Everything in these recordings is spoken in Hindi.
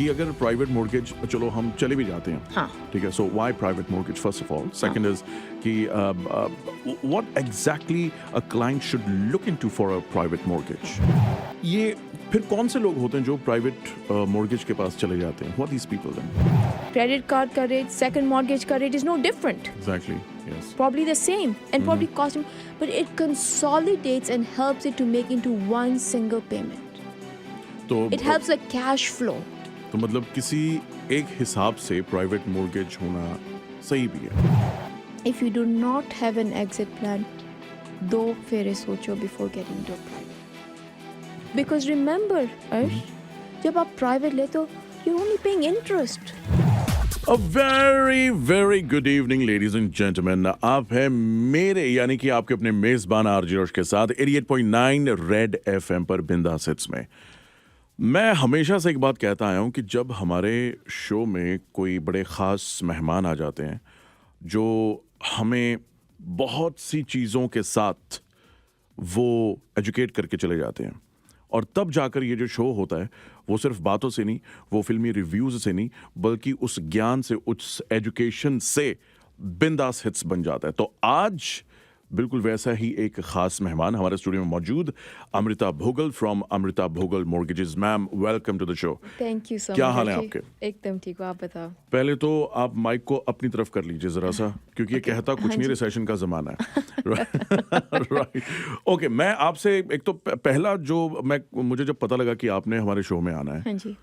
कि अगर प्राइवेट मॉर्गेज, चलो हम चले भी जाते हैं, हाँ. ठीक है, so why private mortgage first of all, second is कि what exactly a client should look into for a private mortgage. ये फिर कौन से लोग होते हैं जो प्राइवेट मॉर्गेज के पास चले जाते हैं? What these people then? Credit card का rate, second mortgage का rate is no different. Exactly, yes. Probably the same and probably costing, but it consolidates and helps it to make into one single payment. तो It helps the cash flow. तो मतलब किसी एक हिसाब से प्राइवेट मॉर्गेज होना सही भी है. If you do not have an exit plan, दो फेरे सोचो before getting into a private. Because remember, Arsh, जब आप private लेते हो, you're only paying interest. A very, very good evening, ladies and gentlemen. आप हैं मेरे यानी कि आपके अपने मेजबान आरजे अर्श के साथ 88.9 रेड एफएम पर बिंदास हिट्स में. मैं हमेशा से एक बात कहता आया हूँ कि जब हमारे शो में कोई बड़े ख़ास मेहमान आ जाते हैं जो हमें बहुत सी चीज़ों के साथ वो एजुकेट करके चले जाते हैं, और तब जाकर ये जो शो होता है वो सिर्फ बातों से नहीं, वो फिल्मी रिव्यूज़ से नहीं, बल्कि उस ज्ञान से, उस एजुकेशन से बिंदास हिट्स बन जाता है. तो आज बिल्कुल वैसा ही एक खास मेहमान हमारे स्टूडियो में मौजूद, Amrita Bhogal from Amrita Bhogal mortgages. Ma'am, welcome to the show. Thank you so much. क्या हाल है आपके? एकदम ठीक हो, आप बताओ. पहले तो आप माइक को अपनी तरफ कर लीजिए जरा सा, क्योंकि ये कहता कुछ नहीं, रिसेशन का जमाना है. राइट. ओके, मैं आपसे एक तो पहला जो मुझे जब पता लगा कि आपने हमारे शो में आना है, हाँ जी,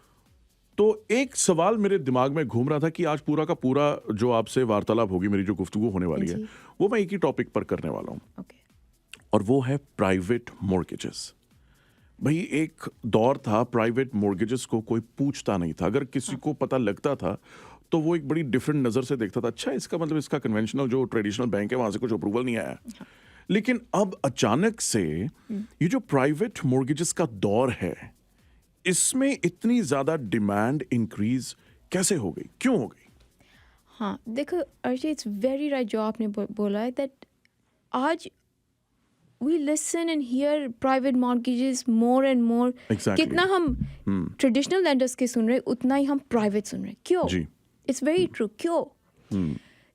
तो एक सवाल मेरे दिमाग में घूम रहा था कि आज पूरा का पूरा जो आपसे वार्तालाप होगी, मेरी जो गुफ्तगू होने वाली है, वो मैं एक ही टॉपिक पर करने वाला हूँ. ओके. और वो है प्राइवेट मॉर्गेजेस. भाई एक दौर था प्राइवेट मॉर्गेजेस को कोई पूछता नहीं था. अगर किसी को पता लगता था तो वो एक बड़ी डिफरेंट नज़र से देखता था. अच्छा, इसका मतलब इसका कन्वेंशनल जो ट्रेडिशनल बैंक है वहाँ से कुछ अप्रूवल नहीं आया. लेकिन अब अचानक से ये जो प्राइवेट मॉर्गेजेस का दौर है, इसमें इतनी ज्यादा डिमांड इंक्रीज कैसे हो गई, क्यों हो गई? हाँ, देखो अर्श, इट्स वेरी राइट जो आपने बोला है, दैट आज we listen and hear private mortgages more and more. कितना हम ट्रेडिशनल लेंडर्स के सुन रहे, उतना ही हम प्राइवेट सुन रहे. क्यों? It's very true. क्यों?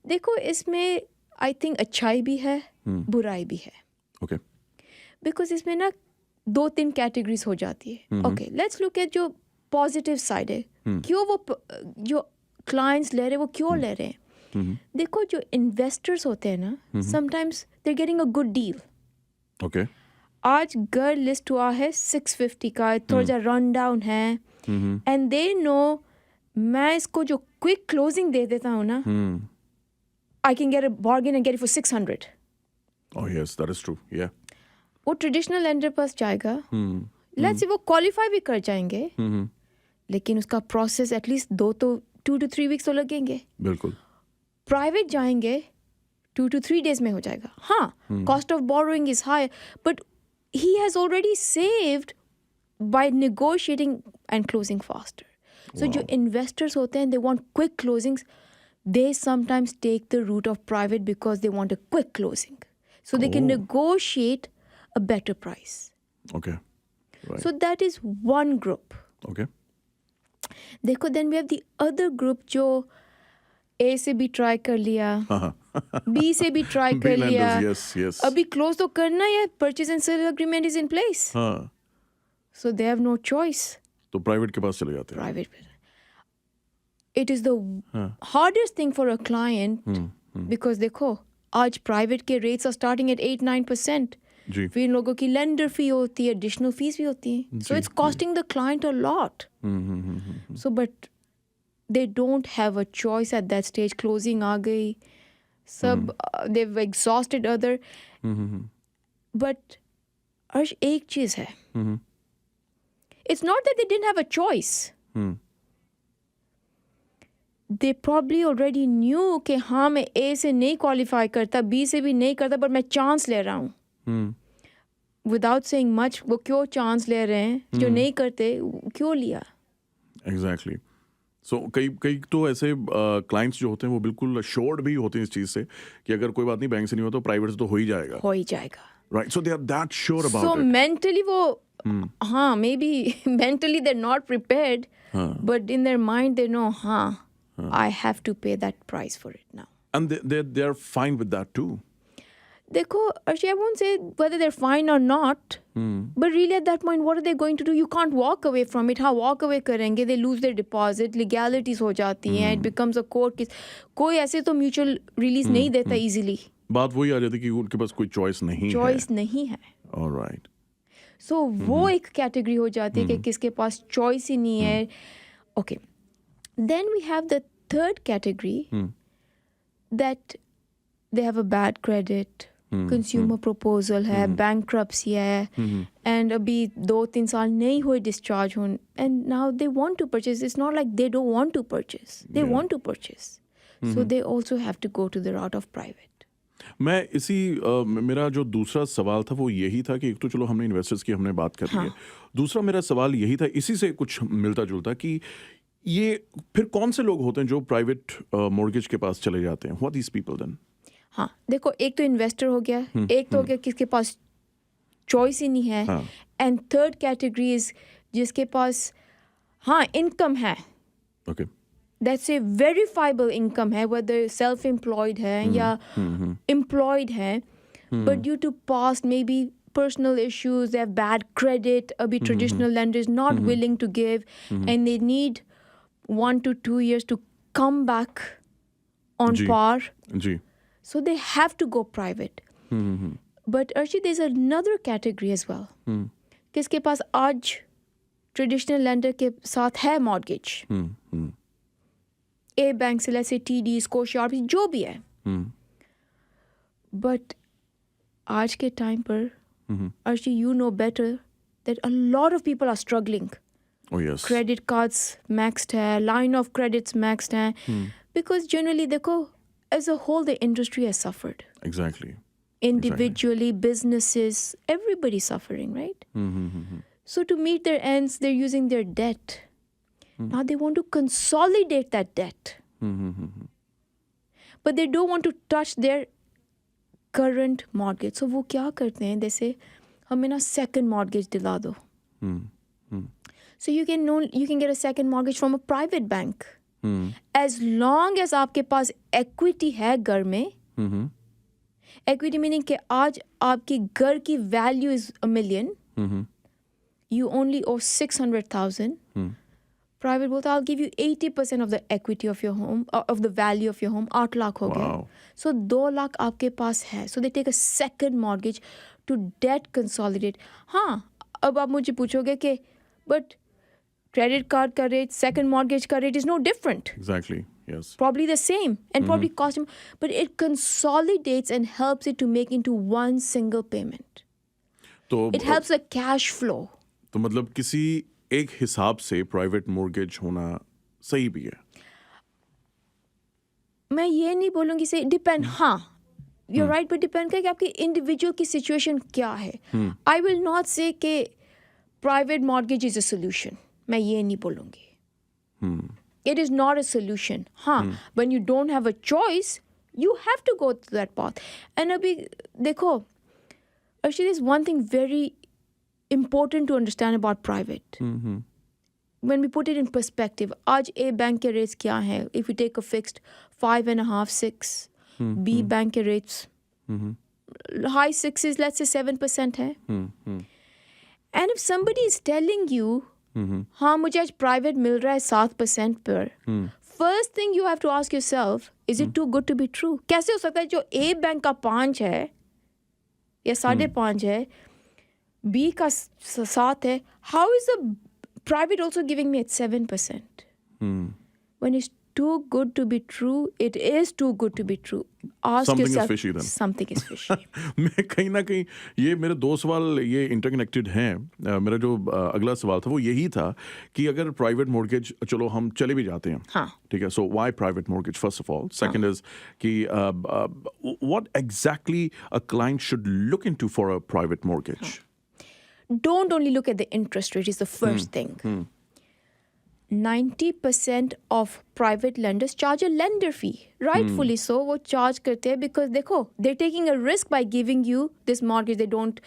देखो, इसमें आई थिंक अच्छाई भी है, बुराई भी है. ओके. बिकॉज इसमें ना 2-3 कैटेगरीज हो जाती है. ओके, लेट्स लुक एट जो पॉजिटिव साइड है. क्यों वो जो क्लाइंट्स ले रहे हैं वो क्यों ले रहे हैं? देखो, जो इन्वेस्टर्स होते हैं ना, sometimes they are getting a good deal. Okay. आज घर लिस्ट हुआ है 650 का, थोड़ा सा रन डाउन है, एंड दे नो मैं इसको जो क्विक क्लोजिंग दे देता हूँ ना, I can get a bargain and get it for 600. Oh yes, that is true. या वो ट्रेडिशनल लेंडर पास जाएगा, लेट्स से वो क्वालिफाई भी कर जाएंगे, लेकिन उसका प्रोसेस एटलीस्ट 2 to 3 वीक्स तो लगेंगे. बिल्कुल. प्राइवेट जाएंगे 2 to 3 days में हो जाएगा. हाँ, cost of borrowing is high, but he has already saved by negotiating and closing faster. So जो इन्वेस्टर्स होते हैं, they want quick closings. They sometimes take the route of private because they want a quick closing, so they can negotiate a better price. Okay. Right. So that is one group. Okay. देखो, then we have the other group जो A से भी ट्राई कर लिया, B से भी ट्राई कर लिया, yes, yes. अभी क्लोज तो करना है, purchase and sale agreement is in place. हाँ. So they have no choice. तो प्राइवेट के पास चले जाते हैं. Private. It is the hardest thing for a client because देखो, आज प्राइवेट के रेट्स आर स्टार्टिंग एट 8-9%. फिर इन लोगों की लेंडर फी होती है, एडिशनल फीस भी होती है. So it's costing the client a lot. So but they don't have a choice at that stage. Closing आ गई, सब they have exhausted other. But Arsh, एक चीज है, it's not that they didn't have a choice. They probably already knew कि हाँ, मैं A से नहीं क्वालिफाई करता, B से भी नहीं करता, पर मैं चांस ले रहा हूँ. Without saying much, वो क्यों चांस ले रहे हैं? जो नहीं करते क्यों लिया? Exactly. So कई तो ऐसे क्लाइंट्स जो होते हैं वो बिल्कुल श्योर्ड भी होते हैं इस चीज़ से कि अगर कोई बात नहीं बैंक से नहीं हो तो प्राइवेट से तो हो ही जाएगा. हो ही जाएगा. Right. So they are that sure about so it. mentally वो हाँ, maybe mentally they're not prepared, but in their mind they know, I have to pay that price for it now. And they're fine with that too. Dekho, Arshi, I won't say whether they're fine or not, but really at that point, what are they going to do? You can't walk away from it. हाँ, walk away करेंगे, they lose their deposit, legalities हो जाती हैं, it becomes a court case. कोई ऐसे तो mutual release नहीं देता easily. बात वही आ जाती है कि उनके पास कोई choice नहीं है. Choice नहीं है. All right. So वो एक category हो जाती है कि किसके पास choice ही नहीं है. Okay. Then we have the third category that they have a bad credit. Consumer proposal है, बैंक्रप्सी है, एंड अभी 2-3 साल नहीं हुए डिस्चार्ज होने, and now they want to purchase. It's not like they don't want to purchase, they want to purchase, so they also have to go to the route of private. मैं इसी मेरा जो दूसरा सवाल था वो यही था कि एक तो चलो हमने इन्वेस्टर्स की हमने बात कर ली है, दूसरा मेरा सवाल यही था इसी से कुछ मिलता जुलता कि ये फिर कौन से लोग होते हैं जो प्राइवेट मॉर्गेज के पास चले जाते हैं? What these people then? हाँ, देखो, एक तो इन्वेस्टर हो गया, एक तो हो गया किसके पास चॉइस ही नहीं है, एंड थर्ड कैटेगरी इज जिसके पास इनकम है, okay, that's a verifiable income है, वेदर सेल्फ एम्प्लॉयड है या एम्प्लॉयड है, but due to past maybe personal issues, they have bad credit, abhi traditional lenders not willing to give, and they need 1 to 2 years to come back on par. जी. So they have to go private. But Arshi, there's another category as well. किसके पास आज traditional lender के साथ है mortgage. A बैंक से let's say TD, Scotia, जो भी है. But आज के टाइम पर Arshi, you know better that a lot of people are struggling. Oh yes. Credit cards maxed hai, line of credits maxed hai, because generally देखो, as a whole the industry has suffered. Exactly. Individually, businesses, everybody's suffering, right? So to meet their ends, they're using their debt. Now they want to consolidate that debt. But they don't want to touch their current mortgage. So वो क्या करते हैं, जैसे हमें ना second mortgage दिला दो. So you can get a second mortgage from a private bank. As long as आपके पास equity है घर में, equity meaning कि आज आपकी घर की value is $1 million, you only owe 600,000. Private बोलता I'll give you 80% of the equity of your home, of the value of your home. 8 lakh हो गया. So 2 लाख आपके पास है. So they take a second mortgage to debt consolidate. हाँ, अब आप मुझे पूछोगे कि but credit card का rate, second mortgage का rate is no different. Exactly. Yes. Probably the same and probably cost him, but it consolidates and helps it to make into one single payment. तो it helps the cash flow. तो मतलब किसी एक हिसाब से प्राइवेट मॉर्गेज होना सही भी है. मैं ये नहीं बोलूँगी से डिपेंड. हाँ, you're right, but डिपेंड करे कि आपकी इंडिविजुअल की सिचुएशन क्या है. I will not say कि private mortgage is a solution. मैं ये नहीं बोलूँगी. It is not a solution. हाँ, when you don't have a choice, you have to go to that path. And अभी देखो, actually there's one thing very important to understand about private. When we put it in perspective, आज A bank के rates क्या हैं? If you take a fixed 5.5, 6, B bank के rates high 6s, let's say 7% है. And if somebody is telling you, हाँ मुझे आज private मिल रहा है 7% पर, first thing you have to ask yourself, is it too good to be true? कैसे हो सकता है जो A bank का 5 है या 5.5 है, B का 7 है, how is the private also giving me at 7%? When it's too good to be true, it is too good to be true. Ask Something yourself, is fishy then. Something is fishy. मैं कहीं ना कहीं ये मेरे 2 सवाल ये इंटरकनेक्टेड हैं. मेरा जो अगला सवाल था वो यही था कि अगर प्राइवेट मॉर्गेज चलो हम चले भी जाते हैं, हाँ, ठीक है, so why private mortgage first of all. Second is कि what exactly a client should look into for a private mortgage. Don't only look at the interest rate is the first thing. 90% of private lenders charge a lender fee. Rightfully so, वो charge करते हैं because देखो, they're taking a risk by giving you this mortgage. They don't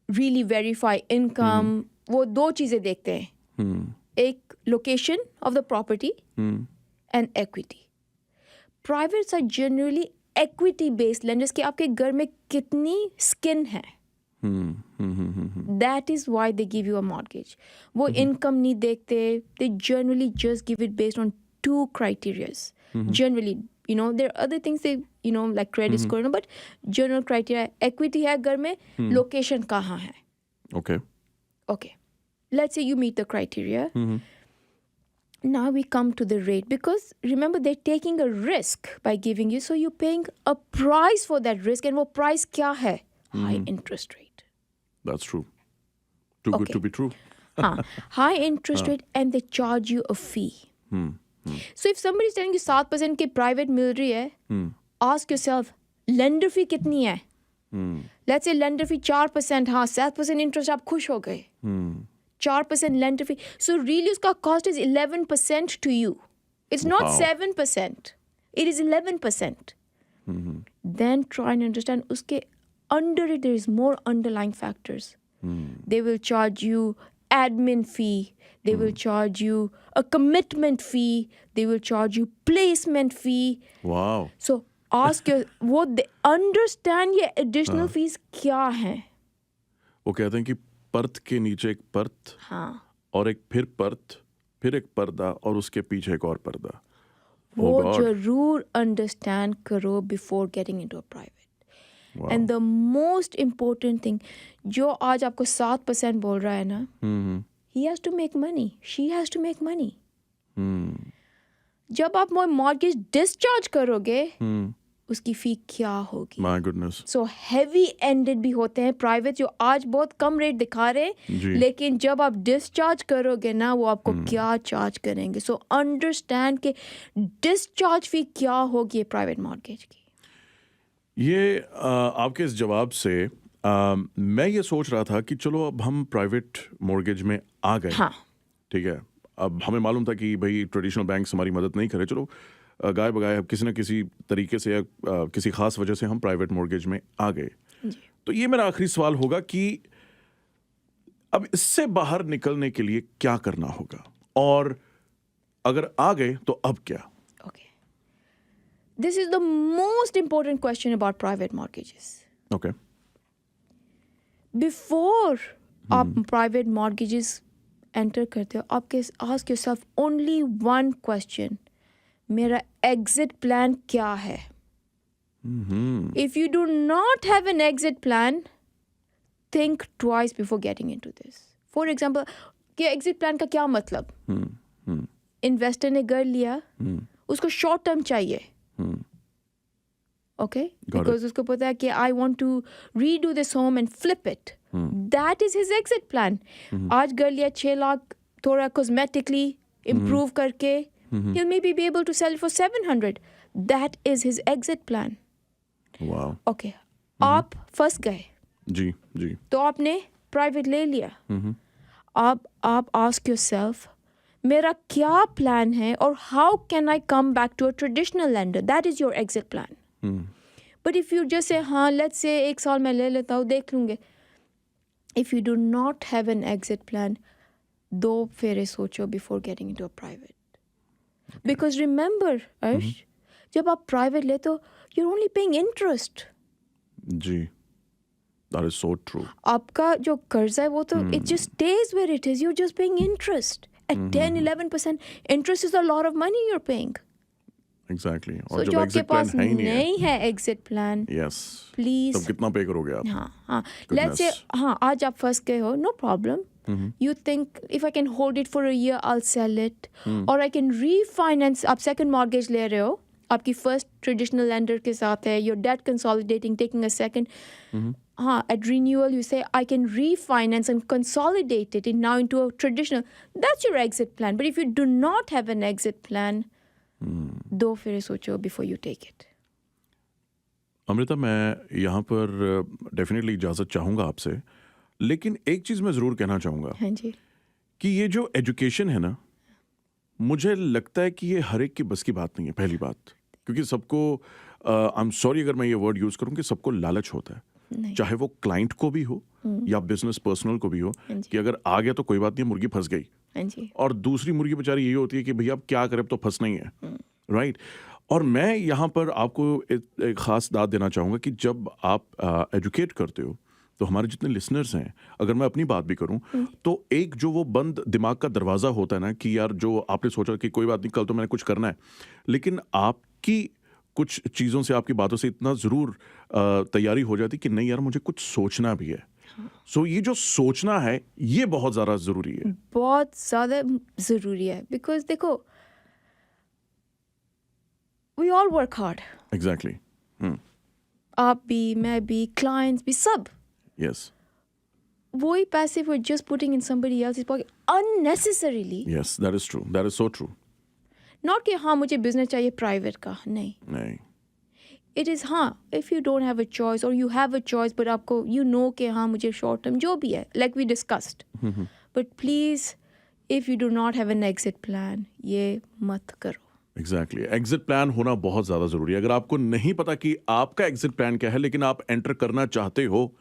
really verify income. वो दो चीज़ें देखते हैं, एक location of the property and equity. Privates are generally equity based lenders कि आपके घर में कितनी skin है. That is why they give you a mortgage. वो income नहीं देखते. They generally just give it based on two criterias. Generally, you know, there are other things they, you know, like credit score, but general criteria, equity है घर में, location कहाँ है. Okay. Let's say you meet the criteria. Now we come to the rate, because remember they're taking a risk by giving you, so you're paying a price for that risk, and वो price क्या है? High interest rate. That's true. Too good to be true. High interest rate, and they charge you a fee. So if somebody is telling you 7% के private मिल रही है, ask yourself, lender fee कितनी है? Let's say lender fee 4%, 7% interest आप खुश हो गए. 4% lender fee. So really उसका cost is 11% to you. It's not 7%. It is 11%. Then try and understand उसके under it there is more underlying factors. They will charge you admin fee. They will charge you a commitment fee. They will charge you placement fee. Wow. So ask your what they understand ये additional fees क्या हैं. वो कहते हैं कि परत के नीचे एक परत, और एक फिर परत, फिर एक पर्दा, और उसके पीछे एक और पर्दा. वो जरूर understand करो before getting into a private. Wow. And the most important thing, जो आज आपको 7% बोल रहा है ना, he has to make money. She has to make money. जब आप mortgage discharge करोगे, उसकी फी क्या होगी? My goodness. So heavy ended भी होते हैं प्राइवेट, जो आज बहुत कम रेट दिखा रहे हैं, लेकिन जब आप डिस्चार्ज करोगे ना, वो आपको क्या चार्ज करेंगे. सो अंडरस्टैंड कि डिस्चार्ज फी क्या होगी प्राइवेट मॉर्गेज की. ये आपके इस जवाब से मैं ये सोच रहा था कि चलो अब हम प्राइवेट मॉर्गेज में आ गए. ठीक है, अब हमें मालूम था कि भाई ट्रेडिशनल बैंक्स हमारी मदद नहीं करे, चलो गाय बगाए अब किसी न किसी तरीके से या किसी खास वजह से हम प्राइवेट मॉर्गेज में आ गए. तो ये मेरा आखिरी सवाल होगा कि अब इससे बाहर निकलने के लिए क्या करना होगा, और अगर आ गए तो अब क्या? Okay. This is the most important question about private mortgages. Okay. Before आप private mortgages enter करते हो, आपके ask yourself only one question. मेरा exit plan क्या है? If you do not have an exit plan, think twice before getting into this. For example, कि exit plan का क्या मतलब? Investor ने घर लिया, उसको short term चाहिए. Okay? Because उसको पता है कि I want to redo this home and flip it. That is his exit plan. आज घर लिया 6 लाख, थोड़ा cosmetically improve करके, he'll maybe be able to sell it for 700. That is his exit plan. Wow. Okay. आप फंस गए. जी. तो आपने प्राइवेट ले लिया. अब आप ask yourself, मेरा क्या प्लान है, और how can I come back to a traditional lender? That is your exit plan. But if you just say, let's say 1 साल मैं ले लेता हूँ, देख लूँगे. If you do not have an exit plan, 2 फेरे सोचो before getting into a private. Because remember, Arsh, जब आप प्राइवेट लेते हो, you're only paying interest. Ji, that is so true. आपका जो कर्जा है वो तो it just stays where it is. You're just paying interest at 10-11%. Interest is a lot of money you're paying. Exactly. और जब exit plan है ही नहीं है exit plan, yes, please. तब कितना पे करोगे आप? हाँ. Let's say आज आप फंस गए हो, no problem. You think if I can hold it for a year, I'll sell it, or I can refinance. आप second mortgage ले रहे हो, आपकी first traditional lender के साथ है, your debt consolidating, taking a second. At renewal you say I can refinance and consolidate it now into a traditional. That's your exit plan. But if you do not have an exit plan, 2 फेरे सोचो before you take it. Amrita, मैं यहाँ पर डेफिनेटली इजाज़त चाहूँगा आपसे, लेकिन एक चीज़ मैं ज़रूर कहना चाहूँगा. हाँ जी. कि ये जो एजुकेशन है ना, मुझे लगता है कि ये हर एक की बस की बात नहीं है. पहली बात, क्योंकि सबको आई एम सॉरी अगर मैं ये वर्ड यूज़ करूँ कि सबको लालच होता है. नहीं। चाहे वो क्लाइंट को भी हो या बिजनेस पर्सनल को भी हो, हाँ जी। कि अगर आ गया तो कोई बात नहीं, मुर्गी फंस गई। हाँ जी। और दूसरी मुर्गी बेचारी यही होती है कि भैया अब क्या करें, अब तो फंसना ही है, राइट। और मैं यहाँ पर आपको एक ख़ास दाद देना चाहूँगा कि जब आप एजुकेट करते हो, तो हमारे जितने लिसनर्स हैं, अगर मैं अपनी बात भी करूँ, तो एक जो वो बंद दिमाग का दरवाज़ा होता है ना कि यार जो आपने सोचा कि कोई बात नहीं, कल तो मैंने कुछ करना है, लेकिन आपकी कुछ चीज़ों से, आपकी बातों से इतना ज़रूर तैयारी हो जाती कि नहीं यार, मुझे कुछ सोचना भी है। सो ये जो सोचना है, ये बहुत ज़्यादा ज़रूरी है। बहुत ज़्यादा ज़रूरी है, बिकॉज देखो, we all work hard. Exactly. आप भी, मैं भी, क्लाइंट्स भी, सब। यस वही पैसे we're just putting in somebody else's pocket unnecessarily. Yes, that is true, that is so true. Not कि हाँ मुझे बिजनेस चाहिए प्राइवेट का, नहीं। नहीं, It is हाँ, if you don't have a choice or you have a choice but आपको you know कि हाँ मुझे short term जो भी है, like we discussed. But please, if you do not have an exit plan, ये मत करो। एग्जैक्टली। एग्जिट प्लान होना बहुत ज़्यादा ज़रूरी है। अगर आपको नहीं पता कि आपका एग्जिट प्लान क्या है, लेकिन आप एंटर करना चाहते हो,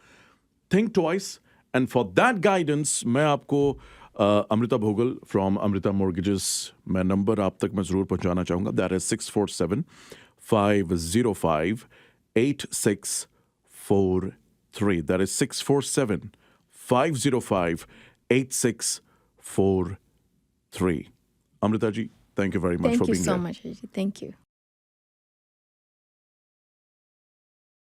think twice. And for that guidance मैं आपको अमृता भोगल फ्रॉम अमृता मॉर्गेजेस, मैं नंबर आप तक मैं ज़रूर पहुंचाना चाहूँगा। That is 647-505-8643। That is 647-505-8643। Amrita ji, thank you very much Thank for you being so here. much, Ajit. Thank you.